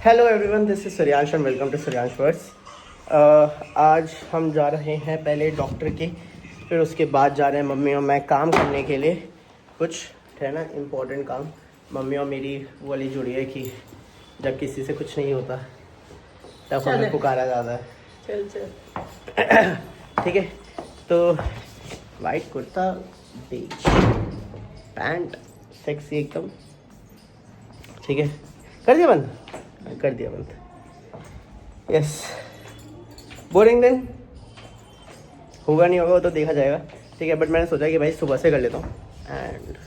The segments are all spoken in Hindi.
Hello everyone, this is Suryansh and welcome to Suryansh words. आज हम जा रहे हैं पहले डॉक्टर के, फिर उसके बाद जा रहे हैं मम्मी और मैं काम करने के लिए। कुछ है ना इम्पोर्टेंट काम। मम्मी और मेरी वो वाली जुड़ी है कि जब किसी से कुछ नहीं होता तब हमें पुकारा जाता है। चल चल ठीक है, तो white kurta, beige pant, sexy एकदम। ठीक है, कर दिया बंद, कर दिया बंद। यस, बोरिंग दिन होगा नहीं होगा वो तो देखा जाएगा। ठीक है, बट मैंने सोचा कि भाई सुबह से कर लेता हूँ एंड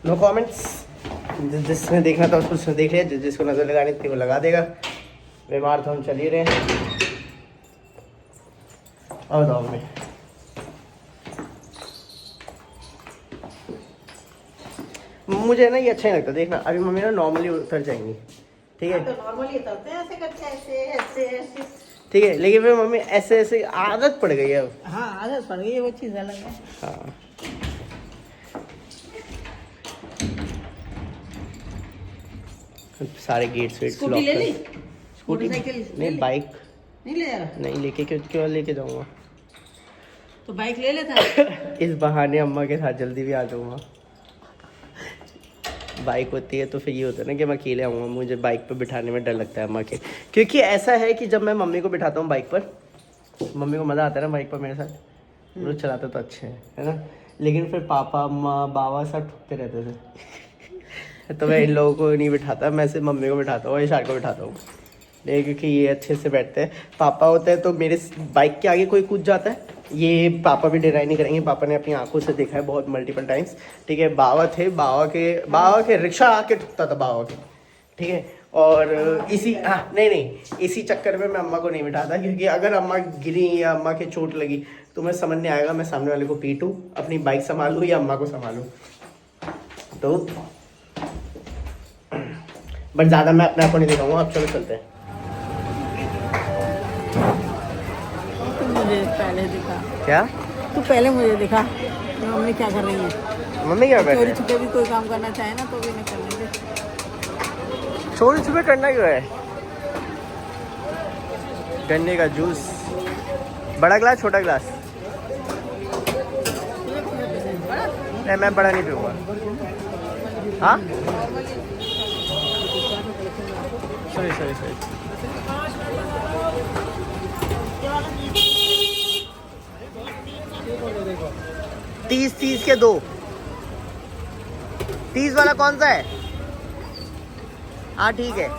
नो कमेंट्स। जिसने देखना था उसने देख लिया, जिसको नज़र लगानी थी वो लगा देगा। बीमार तो हम चल ही रहे हैं। और बताओ मैं मुझे ना ये अच्छा नहीं लगता। देखना अभी मम्मी ना नॉर्मली उतर जाएंगी, ठीक है, तो नॉर्मली उतरते हैं ऐसे करके, ऐसे ऐसे ऐसे। ठीक है, लेकिन फिर मम्मी ऐसे ऐसे आदत पड़ गई है अब। हाँ, आदत पड़ गई है, वो चीज़ अलग है। हाँ, सारे गेट्स वेट्स लॉक स्कूटी ले ली? कर। स्कूटी मोटरसाइकिल ले नहीं, ली? बाइक नहीं ले जा रहा? नहीं लेके क्यों लेके जाऊँगा। तो बाइक ले लेता। इस बहाने अम्मा के साथ जल्दी भी आ जाऊँगा। बाइक होती है तो फिर ये होता है ना कि मैं अकेले आऊँगा, मुझे बाइक पर बिठाने में डर लगता है अम्मा के। क्योंकि ऐसा है कि जब मैं मम्मी को बिठाता हूँ बाइक पर, मम्मी को मज़ा आता है ना बाइक पर मेरे साथ, वो लोग चलाते तो अच्छे है ना। लेकिन फिर पापा अम्मा बाबा सब ठुकते रहते थे तो मैं इन लोगों को नहीं बिठाता, मैं सिर्फ मम्मी को बिठाता हूँ और इशार को बिठाता हूँ। नहीं, क्योंकि ये अच्छे से बैठते हैं। पापा होते हैं तो मेरे बाइक के आगे कोई कूद जाता है, ये पापा भी डिनाई नहीं करेंगे, पापा ने अपनी आंखों से देखा है बहुत मल्टीपल टाइम्स। ठीक है, बाबा थे, बाबा के रिक्शा आके ठुकता था बाबा के। ठीक है, और इसी इसी चक्कर में मैं अम्मा को नहीं बिठाता, क्योंकि अगर अम्मा गिरी या अम्मा के चोट लगी तो मैं समझ नहीं आएगा मैं सामने वाले को पीटूं, अपनी बाइक संभालूं या अम्मा को संभालूं। तो बट ज़्यादा मैं अपने आप को नहीं दिखाऊंगा। अब चलो चलते हैं। तू मुझे पहले दिखा। क्या? तू पहले मुझे दिखा कि मम्मी क्या कर रही है। मम्मी क्या कर रही चोरी है? छुपे भी कोई काम करना चाहे ना तो भी नहीं करने दे। चोरी छुपे करना क्यों है? गन्ने का जूस, बड़ा ग्लास छोटा ग्लास? नहीं, मैं बड़ा नहीं पीऊँगा। हाँ, सॉरी 30 के 2। 30 वाला कौन सा है? हाँ ठीक है।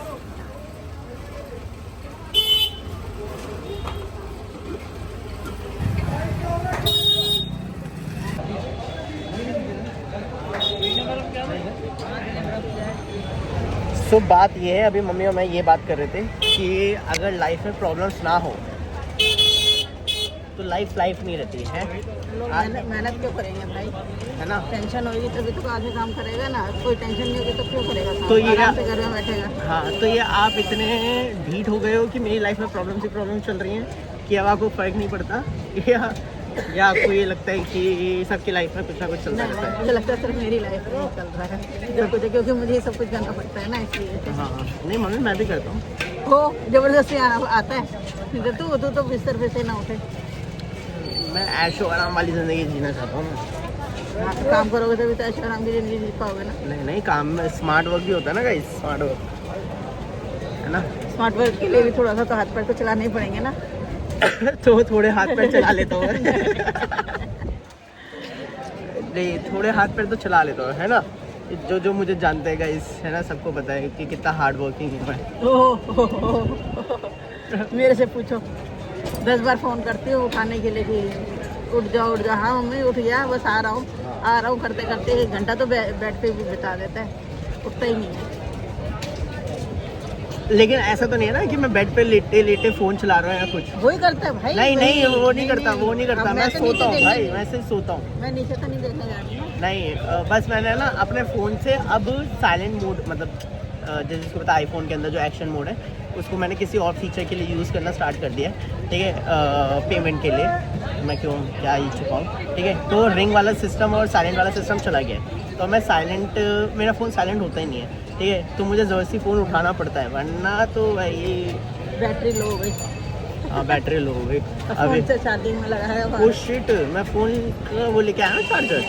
सो बात ये है, अभी मम्मी और मैं ये बात कर रहे थे कि अगर लाइफ में प्रॉब्लम्स ना हो तो लाइफ नहीं रहती है लोग मेहनत क्यों करेंगे भाई, है ना। टेंशन होगी तभी तो आगे काम करेगा ना। कोई टेंशन नहीं होगी तो क्यों करेगा काम? तो ये आराम से घर में बैठेगा। हाँ, तो ये आप इतने ढीठ हो गए हो कि मेरी लाइफ में प्रॉब्लम चल रही हैं कि अब आपको फ़र्क नहीं पड़ता, या आपको ये लगता है कि सबकी लाइफ में कुछ ना कुछ चलता रहता है? मुझे लगता है सिर्फ मेरी लाइफ में चल रहा है जो कुछ, क्योंकि मुझे ये सब कुछ करना पड़ता है ना, इसलिए। हाँ, नहीं मम्मी मैं भी करता हूँ। हो जबरदस्ती आता है, नहीं तो तू तो बिस्तर पे से ना उठे। मैं ऐशो आराम वाली ज़िंदगी जीना चाहता हूँ। हाँ, तो काम करोगे तभी तो ऐसे आराम की जिंदगी जी पाओगे ना। नहीं, काम में स्मार्ट वर्क भी होता है ना गाइस, स्मार्ट वर्क, है ना। स्मार्ट वर्क के लिए भी थोड़ा सा तो हाथ पैर तो चलाने ही पड़ेंगे ना। तो थोड़े हाथ पैर चला लेता हूँ नहीं, थोड़े हाथ पैर तो चला लेता हूँ, है ना। जो मुझे जानते हैं गाइस, है ना, सबको पता है कि कितना हार्ड वर्किंग हूँ मैं। मेरे से पूछो, 10 बार फ़ोन करती हूँ उठाने के लिए कि उठ जाओ। हाँ मम्मी उठ गया, बस आ रहा हूँ करते करते 1 घंटा तो बेड पे भी बिता देता है, उठता ही नहीं है। लेकिन ऐसा तो नहीं है ना कि मैं बेड पे लेटे फ़ोन चला रहा हूँ या कुछ। वही करता है भाई। नहीं, वो नहीं करता। मैं तो सोता हूँ भाई, मैं सिर्फ सोता हूँ। मैं नीचे तो नहीं देखने जा रही हूँ। नहीं, बस मैंने ना अपने फ़ोन से अब साइलेंट मोड, मतलब जैसे उसको पता आईफोन के अंदर जो एक्शन मोड है उसको मैंने किसी और फीचर के लिए यूज़ करना स्टार्ट कर दिया है, ठीक है, पेमेंट के लिए। मैं क्यों क्या ही छुपाऊँ, ठीक है। तो रिंग वाला सिस्टम और साइलेंट वाला सिस्टम चला गया है, तो मैं साइलेंट, मेरा फ़ोन साइलेंट होता ही नहीं है, ठीक है। तो मुझे ज़बरदस्ती फ़ोन उठाना पड़ता है, वरना तो भाई बैटरी लो हो गई। हाँ बैटरी लो हो गई फोन से चार्जिंग में लगाया हुआ ओ शिट, मैं फ़ोन वो लेके आया ना चार्जर।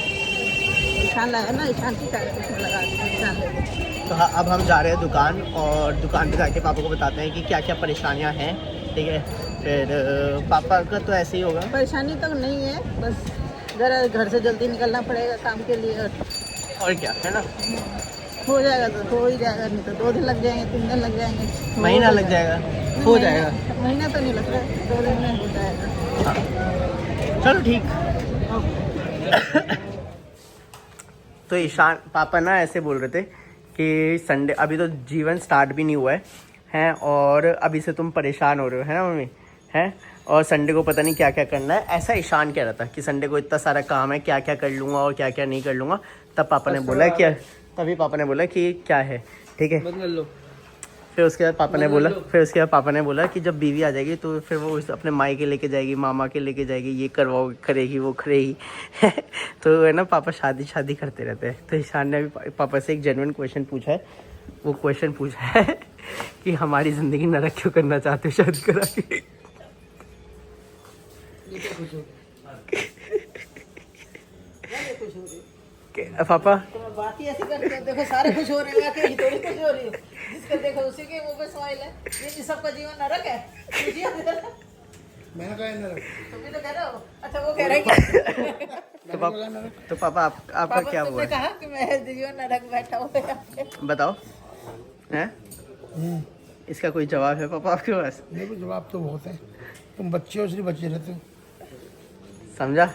ईशान लगा ना, ईशान की चार्जर उसमें लगा दी, ईशान ले गया। तो हाँ, अब हम जा रहे हैं दुकान, और दुकान पे जाके पापा को बताते हैं कि क्या क्या परेशानियां हैं, ठीक है। फिर पापा का तो ऐसे ही होगा। परेशानी तो नहीं है, बस ज़रा घर से जल्दी निकलना पड़ेगा काम के लिए, और क्या है ना, हो जाएगा तो हो ही जाएगा, नहीं तो 2 दिन लग जाएंगे, 3 दिन लग जाएंगे, महीना लग जाएगा, हो जाएगा। महीना तो नहीं लग रहा है, 2 दिन में हो जाएगा। हाँ चलो ठीक। तो ईशान पापा ना ऐसे बोल रहे थे कि संडे, अभी तो जीवन स्टार्ट भी नहीं हुआ है, हैं, और अभी से तुम परेशान हो रहे हो, है ना मम्मी, हैं, और संडे को पता नहीं क्या क्या करना है, ऐसा ईशान कह रहा था कि संडे को इतना सारा काम है, क्या क्या कर लूँगा और क्या क्या नहीं कर लूँगा। तब पापा ने बोला कि तभी पापा ने बोला कि क्या है, ठीक है। बदल लो। फिर उसके बाद पापा ने बोला कि जब बीवी आ जाएगी तो फिर वो अपने माई के लेके जाएगी, मामा के लेके जाएगी, ये करवाओ करेगी, वो करेगी। तो है ना, पापा शादी करते रहते हैं। तो ईशान ने अभी पापा से एक जेन्युइन क्वेश्चन पूछा है। वो क्वेश्चन पूछा है कि हमारी ज़िंदगी नरक क्यों करना चाहते हो शादी करा के। पापा तो मैं बात ही ऐसी करती हूँ, देखो सारे खुश हो रहे हैं, अकेली थोड़ी खुश हो रही हूँ, जिसको देखो उसी के मुंह पे स्माइल है। ये सबका जीवन नरक है, मैंने कहा नरक, तुम भी तो कह रहे हो। अच्छा वो कह रहे हैं तो पापा आपका क्या हुआ तुमने है? कहा कि मैं जीवन नरक बैठा हुआ है। बताओ, हैं? इसका कोई जवाब है पापा आपके पास? देखो जवाब तो बहुत है, तुम बच्चे हो इसलिए बच्चे रहते हो। समझा?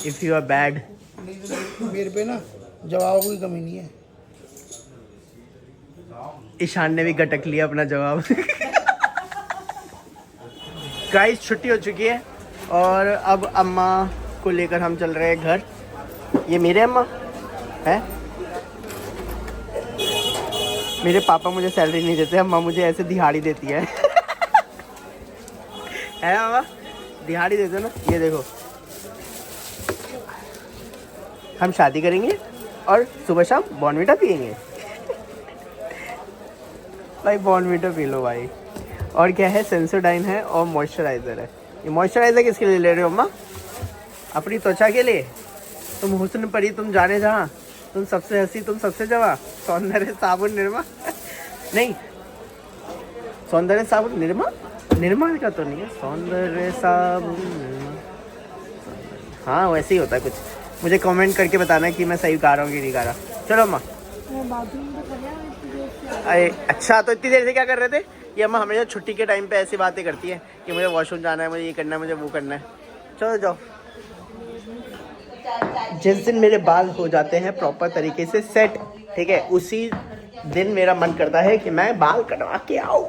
इफ यू आर बैड, नहीं तो मेरे पे ना जवाबों की कमी नहीं है। ईशान ने भी गटक लिया अपना जवाब। गाइस छुट्टी हो चुकी है और अब अम्मा को लेकर हम चल रहे हैं घर। ये मेरे अम्मा है, मेरे पापा मुझे सैलरी नहीं देते, अम्मा मुझे ऐसे दिहाड़ी देती है। है अम्मा, दिहाड़ी देते ना। ये देखो, हम शादी करेंगे और सुबह शाम बॉर्नविटा पियेंगे। भाई बॉर्नविटा पी लो भाई। और क्या है, सेंसोडाइन है और मॉइस्चराइज़र है। ये मॉइस्चराइज़र किसके लिए ले रहे हो अम्मा? अपनी त्वचा के लिए। तुम हुस्न परी, तुम जाने जहाँ, तुम सबसे हंसी, तुम सबसे जवां, सौंदर्य साबुन निरमा। नहीं, सौंदर्य साबुन निरमा, निर्मा का तो नहीं है, सौंदर्य साबुन निरमा। हाँ वैसे ही होता है कुछ। मुझे कमेंट करके बताना कि मैं सही गा रहा हूँ कि नहीं गा रहा। चलो अम्मा। अरे अच्छा, तो इतनी देर से क्या कर रहे थे? ये अम्मा हमेशा छुट्टी के टाइम पे ऐसी बातें करती है कि मुझे वॉशरूम जाना है, मुझे ये करना है, मुझे वो करना है। चलो जाओ। जिस दिन मेरे बाल हो जाते हैं प्रॉपर तरीके से सेट, ठीक है, उसी दिन मेरा मन करता है कि मैं बाल कटवा के आऊँ।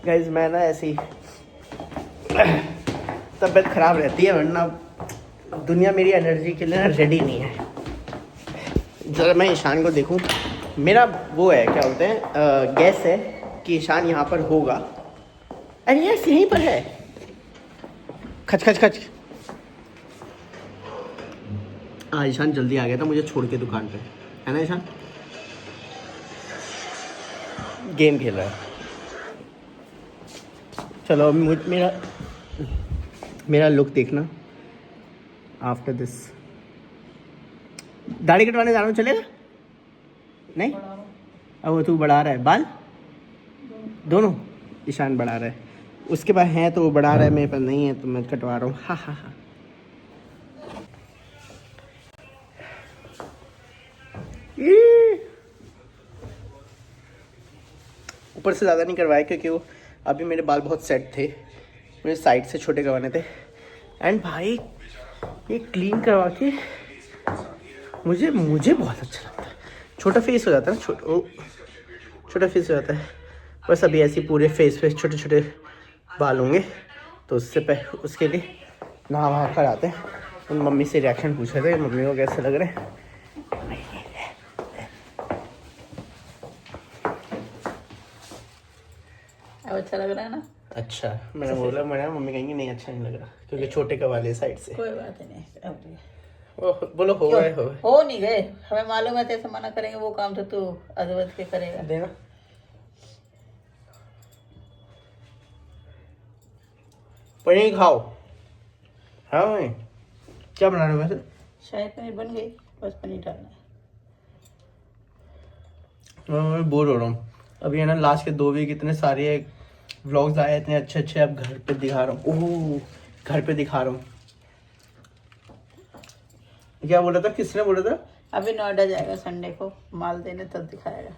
गाइस मैं ना ऐसी तबीयत खराब रहती है, वरना दुनिया मेरी एनर्जी के लिए ना रेडी नहीं है। जरा मैं ईशान को देखूं, मेरा वो है क्या बोलते हैं, गैस है कि ईशान यहाँ पर होगा। अरे यस यहीं पर है। खच खच खच। ईशान जल्दी आ गया था मुझे छोड़ के दुकान पे, है ना ईशान? गेम खेल रहा है। चलो मेरा लुक देखना आफ्टर दिस। दाढ़ी कटवाने जाना चलेगा? नहीं, अब वो तू बढ़ा रहा है बाल दोनों। ईशान बढ़ा रहा है, उसके पास है तो वो बढ़ा रहा है, मेरे पास नहीं है तो मैं कटवा रहा हूँ। हा हा हा। ऊपर से ज़्यादा नहीं करवाया क्योंकि वो अभी मेरे बाल बहुत सेट थे, मुझे साइड से छोटे करवाने थे। एंड भाई ये क्लीन करवा के मुझे बहुत अच्छा लगता है। छोटा फेस हो जाता है ना, छोटा फेस हो जाता है। बस अभी ऐसे पूरे फेस पे छोटे छोटे बाल होंगे तो उसके लिए नहा वहा कर आते हैं। उन मम्मी से रिएक्शन पूछे थे, मम्मी को कैसे लग रहे हैं। अच्छा लग रहा है ना? अच्छा, मैंने बोला मैंने मम्मी कहेंगी नहीं अच्छा नहीं लग रहा क्योंकि छोटे कवाले साइड से। कोई बात नहीं, अब बोलो हो गए हो गए। हो नहीं गए, हमें मालूम है जैसे मना करेंगे वो काम तो तू अदवत के करेगा। देना पनीर खाओ। हाँ मम्मी क्या बना रहे हो वैसे? शाही पनीर बन गई, बस पनीर डालना है। मैं बोर हो रहा हूँ अभी है ना। लास्ट के 2 वीक इतने सारे व्लॉग्स आए इतने अच्छे अच्छे, अब घर पे दिखा रहा हूँ। ओह घर पे दिखा रहा हूँ। क्या बोला था, किसने बोला था? अभी नोएडा जाएगा संडे को माल देने, तब दिखाएगा।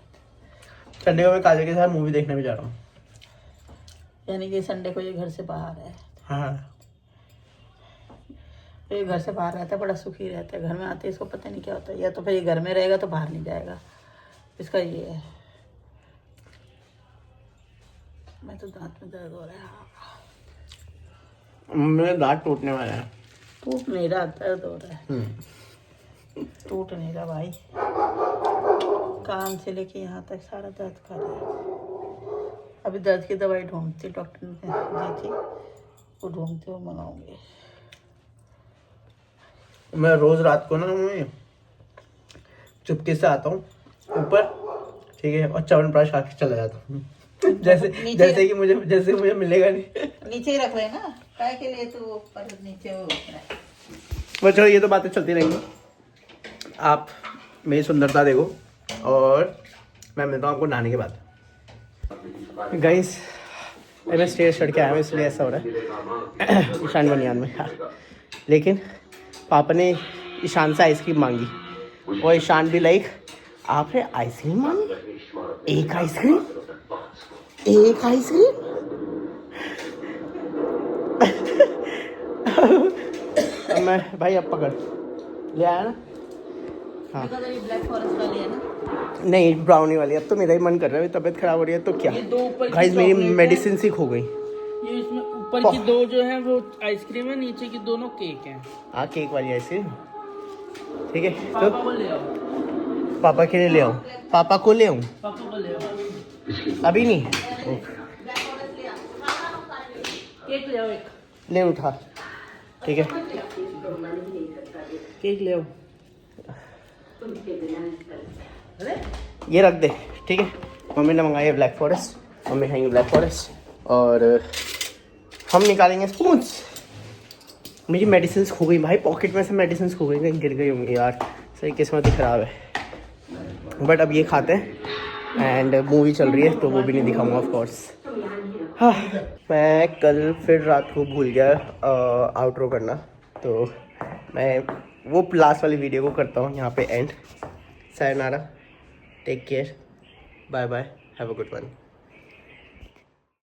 संडे को मैं काजल के साथ मूवी देखने भी जा रहा हूँ। यानी कि संडे को ये घर से बाहर है। हाँ ये घर से बाहर रहता है, बड़ा सुखी रहता है। घर में आते इसको पता नहीं क्या होता है, या तो फिर ये घर में रहेगा तो बाहर नहीं जाएगा, इसका ये है। मैं तो दांत में दर्द हो रहा है। मेरे दांत टूटने वाला है। टूट नहीं रहा, दर्द हो रहा है। टूट नहीं रहा भाई, कान से लेके यहाँ तक सारा दर्द कर रहा है। अभी दर्द की दवाई ढूंढती, डॉक्टर ने दी थी वो ढूंढते वो मंगाऊंगी। मैं रोज रात को ना मम्मी चुपके से आता हूँ ऊपर, ठीक है, और च्यवनप्राश खा के चला जाता हूँ। जैसे कि मुझे मिलेगा नहीं। नीचे ही रख लेना, काय के लिए तू ऊपर नीचे वो बस चलो ये तो बातें चलती रहेंगी। आप मेरी सुंदरता देखो और मैं मिलता हूँ आपको नहाने के बाद। गाइस मैं स्टेज चढ़ के आया हूँ इसलिए ऐसा हो रहा है ईशान बनियान में। हाँ लेकिन पापा ने ईशान से आइसक्रीम मांगी और ईशान भी लाइक आपने आइसक्रीम मांगी? एक आइसक्रीम? अब मैं भाई अब पकड़ ले आया ना। हाँ ब्लैक फॉरेस्ट वाली है ना? नहीं ब्राउनी वाली। अब तो मेरा ही मन कर रहा है, तबीयत खराब हो रही है तो क्या। गाइस मेरी मेडिसिन सी खो गई। ये इसमें ऊपर की 2 जो है वो आइसक्रीम है, नीचे की दोनों केक हैं। हाँ केक वाली आइसक्रीम ठीक है। पापा तो को ले आओ, पापा के लिए ले आऊँ? पापा को ले आऊँ? पापा को ले आओ, अभी नहीं केक ले आओ, एक ले उठा ठीक है। केक ले आओ। ये रख दे ठीक है। मम्मी ने मंगाई है ब्लैक फॉरेस्ट, मम्मी खाएंगे ब्लैक फॉरेस्ट और हम निकालेंगे स्पून्स। मेरी मेडिसिन खो गई भाई, पॉकेट में से मेडिसिन खो गई, कहीं गिर गई होंगी यार। सही किस्मत ही ख़राब है। बट अब ये खाते हैं एंड मूवी चल रही है तो वो भी नहीं दिखाऊंगा ऑफ कोर्स। हाँ मैं कल फिर रात को भूल गया आउटरो करना, तो मैं वो लास्ट वाली वीडियो को करता हूँ यहाँ पे end. Sayonara, take care, bye bye, have a good one.